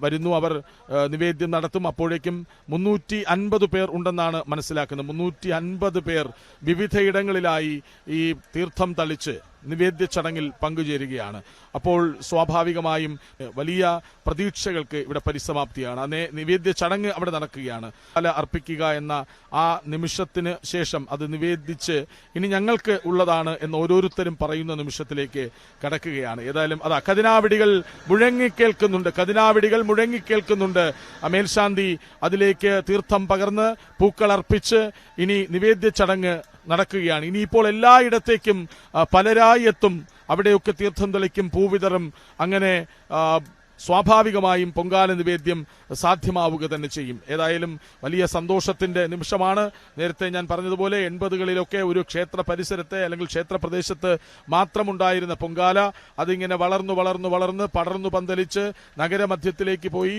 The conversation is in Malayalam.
വരുന്നു. അവർ നിവേദ്യം നടത്തും. അപ്പോഴേക്കും 350 പേർ ഉണ്ടെന്നാണ് മനസ്സിലാക്കുന്നത്. 350 പേർ വിവിധയിടങ്ങളിലായി ഈ തീർത്ഥം തളിച്ച് നിവേദ്യ ചടങ്ങിൽ പങ്കുചേരുകയാണ്. അപ്പോൾ സ്വാഭാവികമായും വലിയ പ്രതീക്ഷകൾക്ക് ഇവിടെ പരിസമാപ്തിയാണ്. നിവേദ്യ ചടങ്ങ് അവിടെ നടക്കുകയാണ്. പാല അർപ്പിക്കുക എന്ന ആ നിമിഷത്തിന് ശേഷം അത് നിവേദിച്ച് ഇനി ഞങ്ങൾക്ക് ഉള്ളതാണ് എന്ന് ഓരോരുത്തരും പറയുന്ന നിമിഷത്തിലേക്ക് കടക്കുകയാണ്. ഏതായാലും അതാ കതിനാവിടികൾ മുഴങ്ങിക്കേൾക്കുന്നുണ്ട്. മേൽശാന്തി അതിലേക്ക് തീർത്ഥം പകർന്ന് പൂക്കളർപ്പിച്ച് ഇനി നിവേദ്യ ചടങ്ങ് നടക്കുകയാണ്. ഇനിയിപ്പോൾ എല്ലായിടത്തേക്കും പലരായി എത്തും. അവിടെയൊക്കെ തീർത്ഥം തെളിക്കും, പൂവിതറും. അങ്ങനെ സ്വാഭാവികമായും പൊങ്കാല നിവേദ്യം സാധ്യമാവുക തന്നെ ചെയ്യും. ഏതായാലും വലിയ സന്തോഷത്തിന്റെ നിമിഷമാണ്. നേരത്തെ ഞാൻ പറഞ്ഞതുപോലെ 80കളിലൊക്കെ ഒരു ക്ഷേത്ര പരിസരത്തെ അല്ലെങ്കിൽ ക്ഷേത്ര പ്രദേശത്ത് മാത്രമുണ്ടായിരുന്ന പൊങ്കാല അതിങ്ങനെ വളർന്നു പടർന്നു പന്തലിച്ച് നഗരമധ്യത്തിലേക്ക് പോയി.